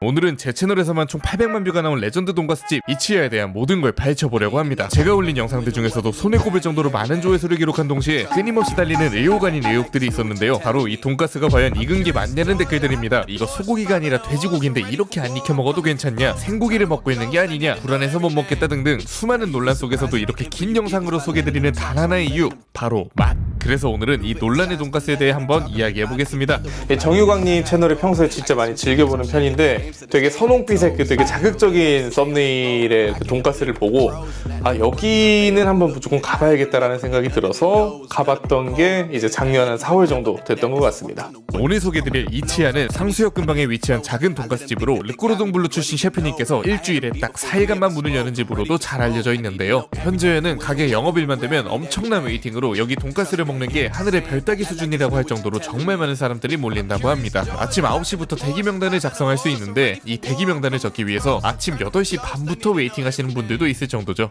오늘은 제 채널에서만 총 800만 뷰가 나온 레전드 돈가스집 이치야에 대한 모든 걸 파헤쳐보려고 합니다. 제가 올린 영상들 중에서도 손에 꼽을 정도로 많은 조회수를 기록한 동시에 끊임없이 달리는 의혹 아닌 의혹들이 있었는데요. 바로 이 돈가스가 과연 익은 게 맞냐는 댓글들입니다. 이거 소고기가 아니라 돼지고기인데 이렇게 안 익혀 먹어도 괜찮냐, 생고기를 먹고 있는 게 아니냐, 불안해서 못 먹겠다 등등 수많은 논란 속에서도 이렇게 긴 영상으로 소개드리는 단 하나의 이유, 바로 맛. 그래서 오늘은 이 논란의 돈가스에 대해 한번 이야기해보겠습니다. 정유광님 채널을 평소에 진짜 많이 즐겨보는 편인데 되게 선홍빛의 그 되게 자극적인 썸네일의 그 돈가스를 보고 여기는 한번 무조건 가봐야겠다라는 생각이 들어서 가봤던 게 이제 작년 한 4월 정도 됐던 것 같습니다. 오늘 소개드릴 이치야는 상수역 근방에 위치한 작은 돈가스집으로 르꼬르동블루 출신 셰프님께서 일주일에 딱 4일간만 문을 여는 집으로도 잘 알려져 있는데요. 현재는 가게 영업일만 되면 엄청난 웨이팅으로 여기 돈가스를 먹는 게 하늘의 별 따기 수준이라고 할 정도로 정말 많은 사람들이 몰린다고 합니다. 아침 9시부터 대기 명단을 작성할 수 있는데 이 대기 명단을 적기 위해서 아침 8시 반부터 웨이팅 하시는 분들도 있을 정도죠.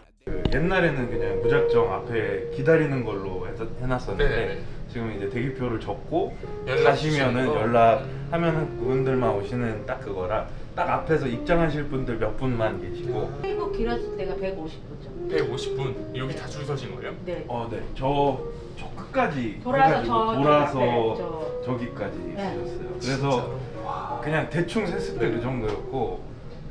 옛날에는 그냥 무작정 앞에 기다리는 걸로 해놨었는데 네. 지금 이제 대기표를 적고 연락 가시면은 주시고. 연락하면은 그분들만 오시는 딱 그거라 딱 앞에서 입장하실 분들 몇 분만 계시고 테이블 길었을 때가 150분죠. 150분 여기 다 줄 서신 거예요? 네. 네. 저 끝까지 돌아서 해가지고 저 돌아서 앞에 저기까지 네. 있으셨어요. 그래서 그냥 대충 셌을 때 그 정도였고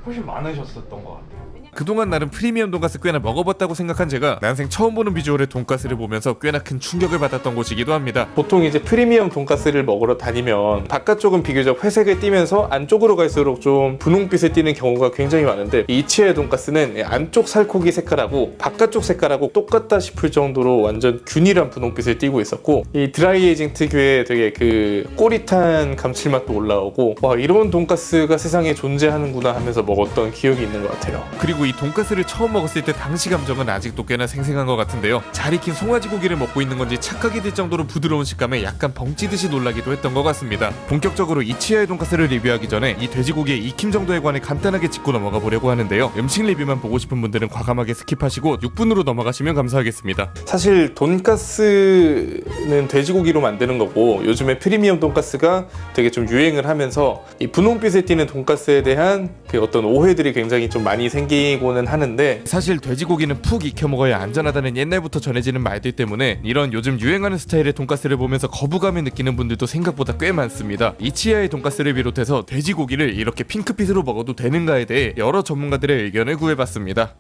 훨씬 많으셨었던 것 같아요. 그동안 나름 프리미엄 돈가스 꽤나 먹어봤다고 생각한 제가 난생 처음 보는 비주얼의 돈가스를 보면서 꽤나 큰 충격을 받았던 곳이기도 합니다. 보통 이제 프리미엄 돈가스를 먹으러 다니면 바깥쪽은 비교적 회색을 띠면서 안쪽으로 갈수록 좀 분홍빛을 띠는 경우가 굉장히 많은데 이치야의 돈가스는 안쪽 살코기 색깔하고 바깥쪽 색깔하고 똑같다 싶을 정도로 완전 균일한 분홍빛을 띠고 있었고 이 드라이에이징 특유의 되게 그 꼬릿한 감칠맛도 올라오고 와, 이런 돈가스가 세상에 존재하는구나 하면서 먹었던 기억이 있는 것 같아요. 그리고 이 돈가스를 처음 먹었을 때 당시 감정은 아직도 꽤나 생생한 것 같은데요. 잘 익힌 송아지 고기를 먹고 있는 건지 착각이 들 정도로 부드러운 식감에 약간 벙찌듯이 놀라기도 했던 것 같습니다. 본격적으로 이치야의 돈가스를 리뷰하기 전에 이 돼지고기의 익힘 정도에 관해 간단하게 짚고 넘어가 보려고 하는데요. 음식 리뷰만 보고 싶은 분들은 과감하게 스킵하시고 6분으로 넘어가시면 감사하겠습니다. 사실 돈가스는 돼지고기로 만드는 거고 요즘에 프리미엄 돈가스가 되게 좀 유행을 하면서 이 분홍빛에 띄는 돈가스에 대한 그 어떤 오해들이 굉장히 좀 많이 생기고는 하는데 사실 돼지고기는 푹 익혀 먹어야 안전하다는 옛날부터 전해지는 말들 때문에 이런 요즘 유행하는 스타일의 돈가스를 보면서 거부감을 느끼는 분들도 생각보다 꽤 많습니다. 이치야의 돈가스를 비롯해서 돼지고기를 이렇게 핑크빛으로 먹어도 되는가에 대해 여러 전문가들의 의견을 구해봤습니다.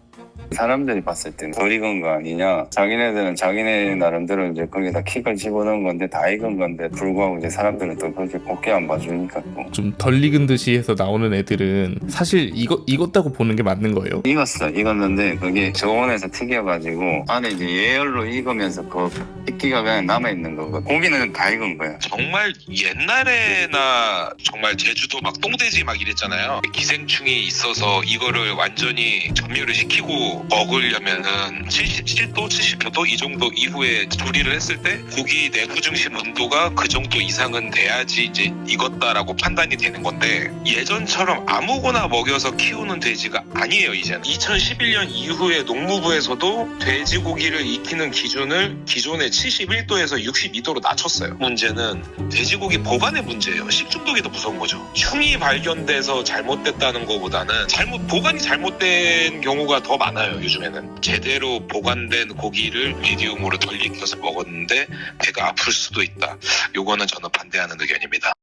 사람들이 봤을 때는 덜 익은 거 아니냐, 자기네들은 자기네 나름대로 이제 거기다 킥을 집어넣은 건데 다 익은 건데 불구하고 이제 사람들은 또 그렇게 곱게 안 봐주니까 또 좀 덜 익은 듯이 해서 나오는 애들은 사실 익었다고 보는 게 맞는 거예요. 익었는데 그게 저온에서 튀겨가지고 안에 이제 예열로 익으면서 그 익기가 그냥 남아있는 거고 고기는 다 익은 거야. 정말 옛날에나 정말 제주도 막 똥돼지 막 이랬잖아요. 기생충이 있어서 이거를 완전히 점유를 시키고 먹으려면은 77도, 70도 이 정도 이후에 조리를 했을 때 고기 내부 중심 온도가 그 정도 이상은 돼야지 이제 익었다라고 판단이 되는 건데 예전처럼 아무거나 먹여서 키우는 돼지가 아니에요. 이제는 2011년 이후에 농무부에서도 돼지고기를 익히는 기준을 기존의 71도에서 62도로 낮췄어요. 문제는 돼지고기 보관의 문제예요. 식중독이 더 무서운 거죠. 흉이 발견돼서 잘못됐다는 것보다는 보관이 잘못된 경우가 더 많아요. 요즘에는 제대로 보관된 고기를 미디움으로 덜 익혀서 먹었는데 배가 아플 수도 있다. 요거는 저는 반대하는 의견입니다.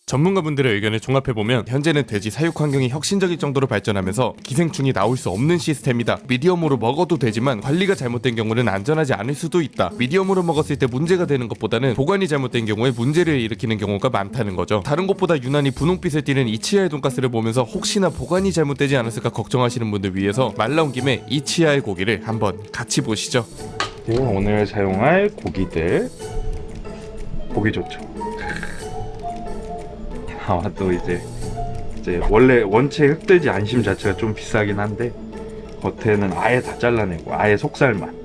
전문가분들의 의견을 종합해보면 현재는 돼지 사육 환경이 혁신적일 정도로 발전하면서 기생충이 나올 수 없는 시스템이다. 미디엄으로 먹어도 되지만 관리가 잘못된 경우는 안전하지 않을 수도 있다. 미디엄으로 먹었을 때 문제가 되는 것보다는 보관이 잘못된 경우에 문제를 일으키는 경우가 많다는 거죠. 다른 곳보다 유난히 분홍빛을 띠는 이치야의 돈가스를 보면서 혹시나 보관이 잘못되지 않았을까 걱정하시는 분들 위해서 말 나온 김에 이치야의 고기를 한번 같이 보시죠. 그리고 오늘 사용할 고기들 보기 좋죠. 또 이제 원래 원체 흑돼지 안심 자체가 좀 비싸긴 한데 겉에는 아예 다 잘라내고 아예 속살만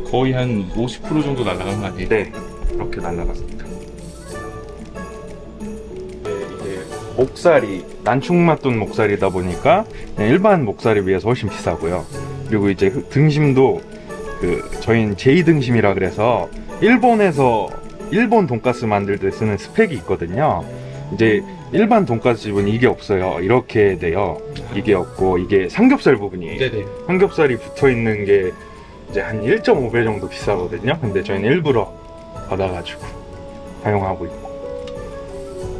거의 한 50% 정도 날아간 거 아니에요? 네 이렇게 날라갔습니다. 이게 목살이 난충맛 돈 목살이다 보니까 일반 목살에 비해서 훨씬 비싸고요. 그리고 이제 등심도 저희는 제2등심이라 그래서 일본 돈가스 만들 때 쓰는 스펙이 있거든요. 이제 일반 돈가스 집은 이게 없어요. 이렇게 돼요. 이게 없고 이게 삼겹살 부분이에요. 네네. 삼겹살이 붙어 있는 게 이제 한 1.5배 정도 비싸거든요. 근데 저희는 일부러 받아가지고 사용하고 있고.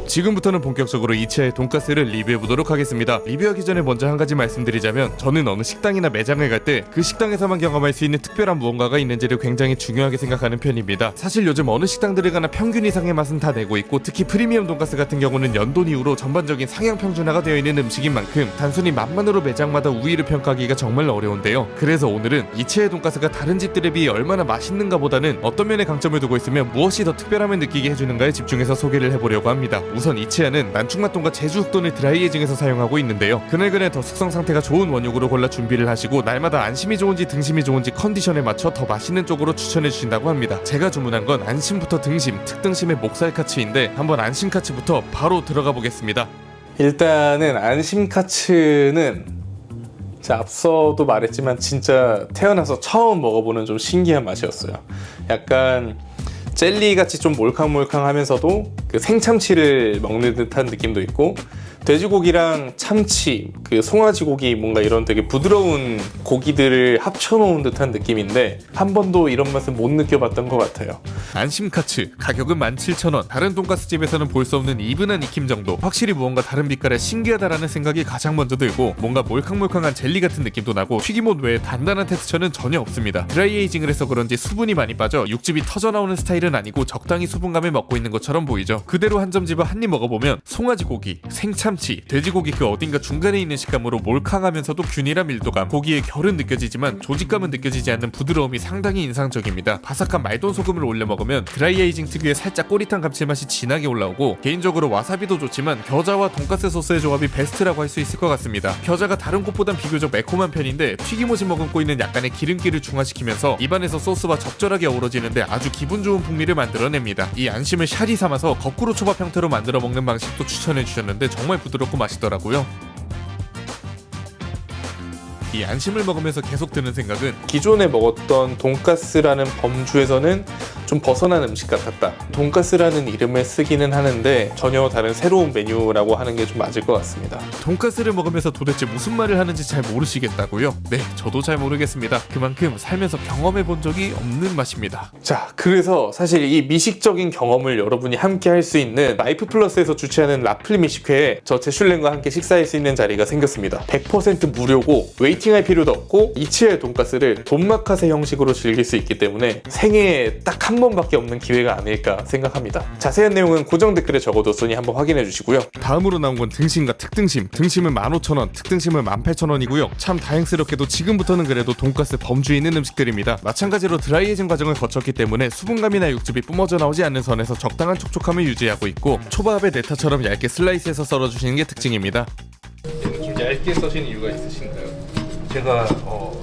지금부터는 본격적으로 이치아의 돈가스를 리뷰해보도록 하겠습니다. 리뷰하기 전에 먼저 한 가지 말씀드리자면 저는 어느 식당이나 매장을 갈 때 그 식당에서만 경험할 수 있는 특별한 무언가가 있는지를 굉장히 중요하게 생각하는 편입니다. 사실 요즘 어느 식당들에 가나 평균 이상의 맛은 다 내고 있고 특히 프리미엄 돈가스 같은 경우는 연돈 이후로 전반적인 상향 평준화가 되어 있는 음식인 만큼 단순히 맛만으로 매장마다 우위를 평가하기가 정말 어려운데요. 그래서 오늘은 이치아의 돈가스가 다른 집들에 비해 얼마나 맛있는가 보다는 어떤 면에 강점을 두고 있으며 무엇이 더 특별함을 느끼게 해주는가에 집중해서 소개를 해보려고 합니다. 우선 이치아는 난충맛돈과 제주 흑돈을 드라이에이징해서 사용하고 있는데요. 그날그날 더 숙성 상태가 좋은 원육으로 골라 준비를 하시고 날마다 안심이 좋은지 등심이 좋은지 컨디션에 맞춰 더 맛있는 쪽으로 추천해 주신다고 합니다. 제가 주문한 건 안심부터 등심, 특등심의 목살 카츠인데 한번 안심 카츠부터 바로 들어가 보겠습니다. 일단은 안심 카츠는 앞서도 말했지만 진짜 태어나서 처음 먹어보는 좀 신기한 맛이었어요. 약간 젤리같이 좀 몰캉몰캉하면서도 그 생참치를 먹는 듯한 느낌도 있고 돼지고기랑 참치, 그 송아지고기 뭔가 이런 되게 부드러운 고기들을 합쳐놓은 듯한 느낌인데 한 번도 이런 맛은 못 느껴봤던 것 같아요. 안심 카츠 가격은 17,000원. 다른 돈가스 집에서는 볼 수 없는 이분한 익힘 정도. 확실히 무언가 다른 빛깔에 신기하다라는 생각이 가장 먼저 들고 뭔가 몰캉몰캉한 젤리 같은 느낌도 나고 튀김옷 외에 단단한 텍스처는 전혀 없습니다. 드라이에이징을 해서 그런지 수분이 많이 빠져 육즙이 터져 나오는 스타일은 아니고 적당히 수분감을 먹고 있는 것처럼 보이죠. 그대로 한 점 집어 한 입 먹어보면 송아지고기, 생참치, 돼지고기 그 어딘가 중간에 있는 식감으로 몰캉하면서도 균일한 밀도감, 고기의 결은 느껴지지만 조직감은 느껴지지 않는 부드러움이 상당히 인상적입니다. 바삭한 말돈 소금을 올려 먹으면 드라이에이징 특유의 살짝 꼬릿한 감칠맛이 진하게 올라오고 개인적으로 와사비도 좋지만 겨자와 돈가스 소스의 조합이 베스트라고 할 수 있을 것 같습니다. 겨자가 다른 곳보단 비교적 매콤한 편인데 튀김옷이 머금고 있는 약간의 기름기를 중화시키면서 입안에서 소스와 적절하게 어우러지는데 아주 기분 좋은 풍미를 만들어냅니다. 이 안심을 샤리 삼아서 거꾸로 초밥 형태로 만들어 먹는 방식도 추천해 주셨는데 정말 부드럽고 맛있더라고요. 이 안심을 먹으면서 계속 드는 생각은 기존에 먹었던 돈가스라는 범주에서는 좀 벗어난 음식 같았다. 돈가스라는 이름을 쓰기는 하는데 전혀 다른 새로운 메뉴라고 하는 게 좀 맞을 것 같습니다. 돈가스를 먹으면서 도대체 무슨 말을 하는지 잘 모르시겠다고요? 네, 저도 잘 모르겠습니다. 그만큼 살면서 경험해 본 적이 없는 맛입니다. 자, 그래서 사실 이 미식적인 경험을 여러분이 함께 할 수 있는 라이프 플러스에서 주최하는 라플 미식회에 저 제슐랭과 함께 식사할 수 있는 자리가 생겼습니다. 100% 무료고 웨이팅할 필요도 없고 이치아의 돈가스를 돈마카세 형식으로 즐길 수 있기 때문에 생애에 딱 한 번밖에 없는 기회가 아닐까 생각합니다. 자세한 내용은 고정 댓글에 적어뒀으니 한번 확인해 주시고요. 다음으로 나온 건 등심과 특등심. 등심은 15,000원, 특등심은 18,000원이고요. 참 다행스럽게도 지금부터는 그래도 돈가스 범주에 있는 음식들입니다. 마찬가지로 드라이에이징 과정을 거쳤기 때문에 수분감이나 육즙이 뿜어져 나오지 않는 선에서 적당한 촉촉함을 유지하고 있고 초밥에 네타처럼 얇게 슬라이스해서 썰어주시는 게 특징입니다. 좀 얇게 써신 이유가 있으신가요? 제가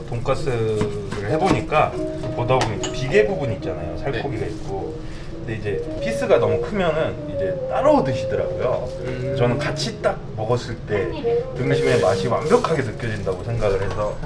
돈가스를 해보니까 보다 보니 비계 부분 있잖아요. 살코기가 있고. 근데 이제 피스가 너무 크면은 이제 따로 드시더라고요. 저는 같이 딱 먹었을 때 등심의 맛이 완벽하게 느껴진다고 생각을 해서.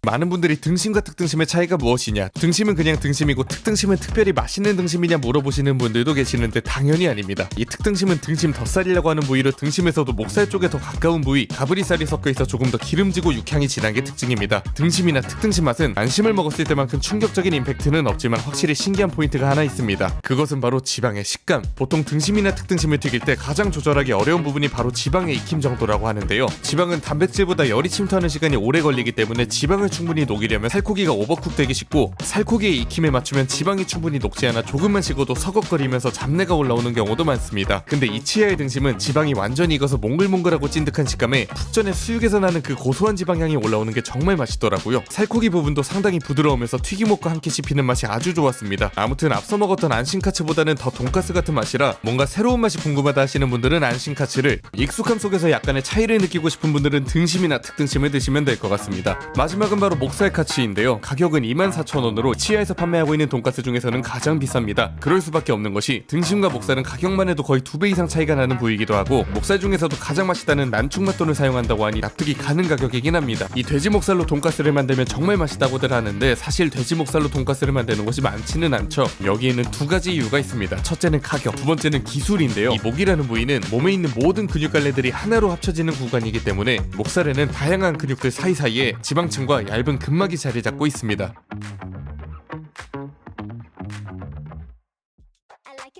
많은 분들이 등심과 특등심의 차이가 무엇이냐, 등심은 그냥 등심이고 특등심은 특별히 맛있는 등심이냐 물어보시는 분들도 계시는데 당연히 아닙니다. 이 특등심은 등심 덧살이라고 하는 부위로 등심에서도 목살 쪽에 더 가까운 부위, 가브리살이 섞여있어 조금 더 기름지고 육향이 진한 게 특징입니다. 등심이나 특등심 맛은 안심을 먹었을 때만큼 충격적인 임팩트는 없지만 확실히 신기한 포인트가 하나 있습니다. 그것은 바로 지방의 식감. 보통 등심이나 특등심을 튀길 때 가장 조절하기 어려운 부분이 바로 지방의 익힘 정도라고 하는데요. 지방은 단백질보다 열이 침투하는 시간이 오래 걸리기 때문에 지방을 충분히 녹이려면 살코기가 오버쿡 되기 쉽고 살코기의 익힘에 맞추면 지방이 충분히 녹지 않아 조금만 식어도 서걱거리면서 잡내가 올라오는 경우도 많습니다. 근데 이치아의 등심은 지방이 완전히 익어서 몽글몽글하고 찐득한 식감에 푹 전에 수육에서 나는 그 고소한 지방향이 올라오는 게 정말 맛있더라고요. 살코기 부분도 상당히 부드러우면서 튀김옷과 함께 씹히는 맛이 아주 좋았습니다. 아무튼 앞서 먹었던 안심카츠보다는 더 돈가스 같은 맛이라 뭔가 새로운 맛이 궁금하다 하시는 분들은 안심카츠를, 익숙함 속에서 약간의 차이를 느끼고 싶은 분들은 등심이나 특등심을 드시면 될 것 같습니다. 마지막은 바로 목살카츠인데요. 가격은 24,000원으로 치아에서 판매하고 있는 돈가스 중에서는 가장 비쌉니다. 그럴 수밖에 없는 것이 등심과 목살은 가격만 해도 거의 2배 이상 차이가 나는 부위이기도 하고, 목살 중에서도 가장 맛있다는 난충맛돈을 사용한다고 하니 납득이 가는 가격이긴 합니다. 이 돼지 목살로 돈가스를 만들면 정말 맛있다고들 하는데, 사실 돼지 목살로 돈가스를 만드는 것이 많지는 않죠. 여기에는 두 가지 이유가 있습니다. 첫째는 가격, 두 번째는 기술인데요. 이 목이라는 부위는 몸에 있는 모든 근육갈래들이 하나로 합쳐지는 구간이기 때문에 목살에는 다양한 근육들 사이사이에 지방층과 얇은 근막이 자리 잡고 있습니다.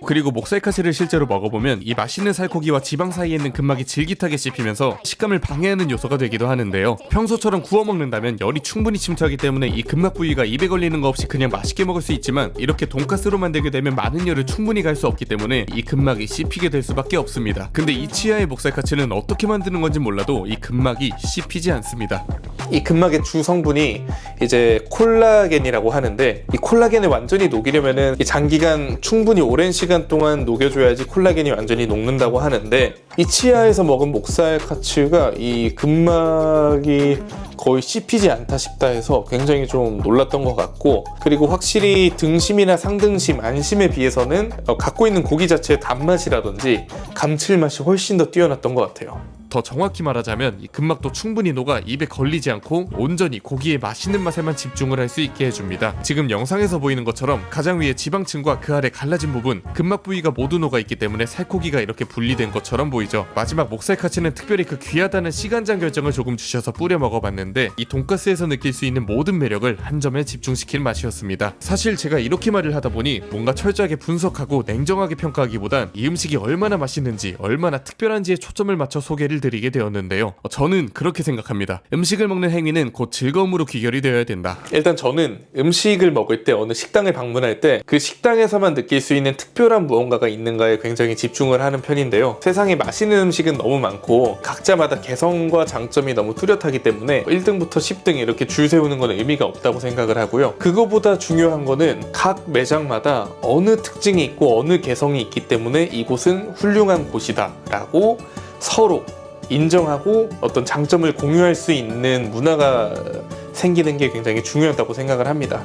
그리고 목살카츠를 실제로 먹어보면 이 맛있는 살코기와 지방 사이에 있는 근막이 질깃하게 씹히면서 식감을 방해하는 요소가 되기도 하는데요. 평소처럼 구워 먹는다면 열이 충분히 침투하기 때문에 이 근막 부위가 입에 걸리는 거 없이 그냥 맛있게 먹을 수 있지만, 이렇게 돈가스로 만들게 되면 많은 열을 충분히 갈 수 없기 때문에 이 근막이 씹히게 될 수밖에 없습니다. 근데 이치야의 목살카츠는 어떻게 만드는 건지 몰라도 이 근막이 씹히지 않습니다. 이 근막의 주 성분이 이제 콜라겐이라고 하는데, 이 콜라겐을 완전히 녹이려면은 이 장기간 충분히 오랜 시간 동안 녹여줘야지 콜라겐이 완전히 녹는다고 하는데, 이 치아에서 먹은 목살 카츠가 이 근막이 거의 씹히지 않다 싶다 해서 굉장히 좀 놀랐던 것 같고, 그리고 확실히 등심이나 상등심, 안심에 비해서는 갖고 있는 고기 자체의 단맛이라든지 감칠맛이 훨씬 더 뛰어났던 것 같아요. 더 정확히 말하자면 이 근막도 충분히 녹아 입에 걸리지 않고 온전히 고기의 맛있는 맛에만 집중을 할 수 있게 해줍니다. 지금 영상에서 보이는 것처럼 가장 위에 지방층과 그 아래 갈라진 부분, 근막 부위가 모두 녹아 있기 때문에 살코기가 이렇게 분리된 것처럼 보이죠. 마지막 목살카츠는 특별히 그 귀하다는 시간장 결정을 조금 주셔서 뿌려 먹어봤는데, 이 돈가스에서 느낄 수 있는 모든 매력을 한 점에 집중시킨 맛이었습니다. 사실 제가 이렇게 말을 하다 보니 뭔가 철저하게 분석하고 냉정하게 평가하기보단 이 음식이 얼마나 맛있는지, 얼마나 특별한지에 초점을 맞춰 소개를 드리게 되었는데요. 저는 그렇게 생각합니다. 음식을 먹는 행위는 곧 즐거움으로 귀결이 되어야 된다. 일단 저는 음식을 먹을 때, 어느 식당을 방문할 때 그 식당에서만 느낄 수 있는 특별한 무언가가 있는가에 굉장히 집중을 하는 편인데요. 세상에 맛있는 음식은 너무 많고 각자마다 개성과 장점이 너무 뚜렷하기 때문에 1등부터 10등 이렇게 줄 세우는 건 의미가 없다고 생각을 하고요. 그거보다 중요한 거는 각 매장마다 어느 특징이 있고 어느 개성이 있기 때문에 이곳은 훌륭한 곳이다 라고 서로 인정하고 어떤 장점을 공유할 수 있는 문화가 생기는 게 굉장히 중요하다고 생각을 합니다.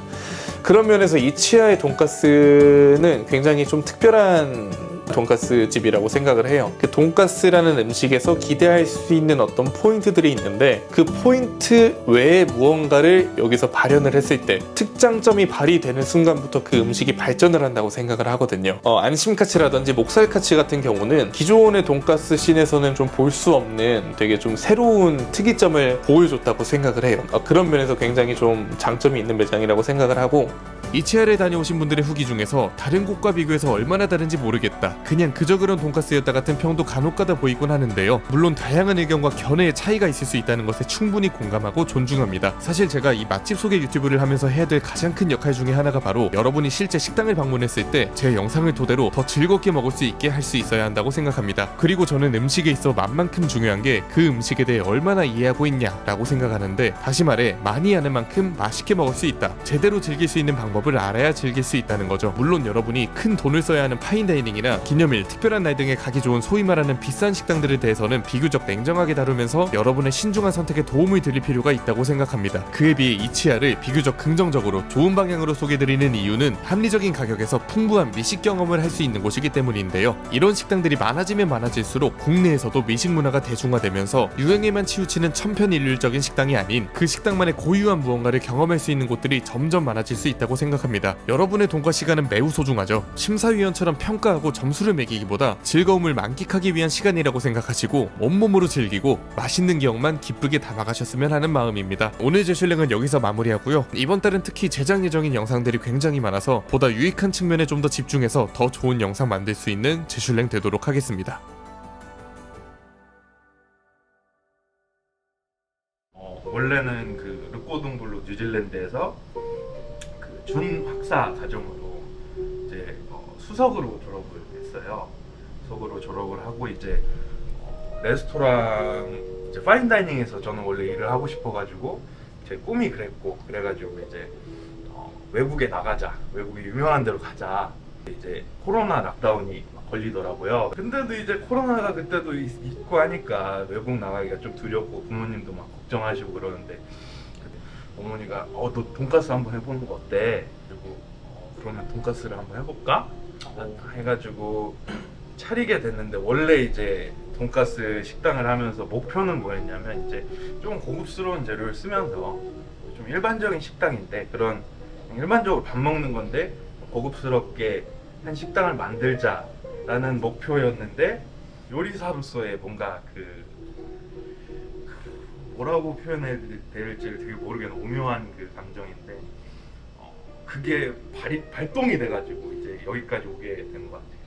그런 면에서 이치야의 돈가스는 굉장히 좀 특별한 돈가스 집이라고 생각을 해요. 그 돈가스라는 음식에서 기대할 수 있는 어떤 포인트들이 있는데, 그 포인트 외에 무언가를 여기서 발현을 했을 때 특장점이 발휘되는 순간부터 그 음식이 발전을 한다고 생각을 하거든요. 안심카츠라든지 목살카츠 같은 경우는 기존의 돈가스 씬에서는 좀 볼 수 없는 되게 좀 새로운 특이점을 보여줬다고 생각을 해요. 그런 면에서 굉장히 좀 장점이 있는 매장이라고 생각을 하고, 이치야를 다녀오신 분들의 후기 중에서 다른 곳과 비교해서 얼마나 다른지 모르겠다, 그냥 그저 그런 돈가스였다 같은 평도 간혹가다 보이곤 하는데요. 물론 다양한 의견과 견해의 차이가 있을 수 있다는 것에 충분히 공감하고 존중합니다. 사실 제가 이 맛집 소개 유튜브를 하면서 해야 될 가장 큰 역할 중에 하나가 바로 여러분이 실제 식당을 방문했을 때 제 영상을 토대로 더 즐겁게 먹을 수 있게 할 수 있어야 한다고 생각합니다. 그리고 저는 음식에 있어 맛만큼 중요한 게 그 음식에 대해 얼마나 이해하고 있냐라고 생각하는데, 다시 말해 많이 아는 만큼 맛있게 먹을 수 있다, 제대로 즐길 수 있는 방법을 알아야 즐길 수 있다는 거죠. 물론 여러분이 큰 돈을 써야 하는 파인다이닝이나 기념일, 특별한 날 등에 가기 좋은 소위 말하는 비싼 식당들에 대해서는 비교적 냉정하게 다루면서 여러분의 신중한 선택에 도움을 드릴 필요가 있다고 생각합니다. 그에 비해 이치야를 비교적 긍정적으로 좋은 방향으로 소개드리는 이유는 합리적인 가격에서 풍부한 미식 경험을 할 수 있는 곳이기 때문인데요. 이런 식당들이 많아지면 많아질수록 국내에서도 미식 문화가 대중화되면서 유행에만 치우치는 천편일률적인 식당이 아닌 그 식당만의 고유한 무언가를 경험할 수 있는 곳들이 점점 많아질 수 있다고 생각합니다. 여러분의 돈가 시간은 매우 소중하죠. 심사위원처럼 평가하고 점수를 매기기보다 즐거움을 만끽하기 위한 시간이라고 생각하시고 온몸으로 즐기고 맛있는 기억만 기쁘게 담아가셨으면 하는 마음입니다. 오늘 제슐랭은 여기서 마무리하고요. 이번 달은 특히 제작 예정인 영상들이 굉장히 많아서 보다 유익한 측면에 좀 더 집중해서 더 좋은 영상 만들 수 있는 제슐랭 되도록 하겠습니다. 원래는 그 르꼬둥블루 뉴질랜드에서 그 준학사 과정으로 이제 수석으로 졸업을 했어요. 수석으로 졸업을 하고 이제 레스토랑 이제 파인다이닝에서 저는 원래 일을 하고 싶어가지고 제 꿈이 그랬고, 그래가지고 이제 외국에 나가자, 외국에 유명한 데로 가자. 이제 코로나 락다운이 걸리더라고요. 근데도 이제 코로나가 그때도 있고 하니까 외국 나가기가 좀 두렵고 부모님도 막 걱정하시고 그러는데, 어머니가 너 돈가스 한번 해보는 거 어때? 그리고 그러면 돈가스를 한번 해볼까? 해가지고 차리게 됐는데, 원래 이제 돈가스 식당을 하면서 목표는 뭐였냐면 이제 좀 고급스러운 재료를 쓰면서 좀 일반적인 식당인데, 그런 일반적으로 밥 먹는 건데 고급스럽게 한 식당을 만들자라는 목표였는데, 요리사로서의 뭔가 뭐라고 표현해야 될지를 되게 모르겠는 오묘한 그 감정인데, 그게 발동이 돼가지고 이제 여기까지 오게 된 것 같아요.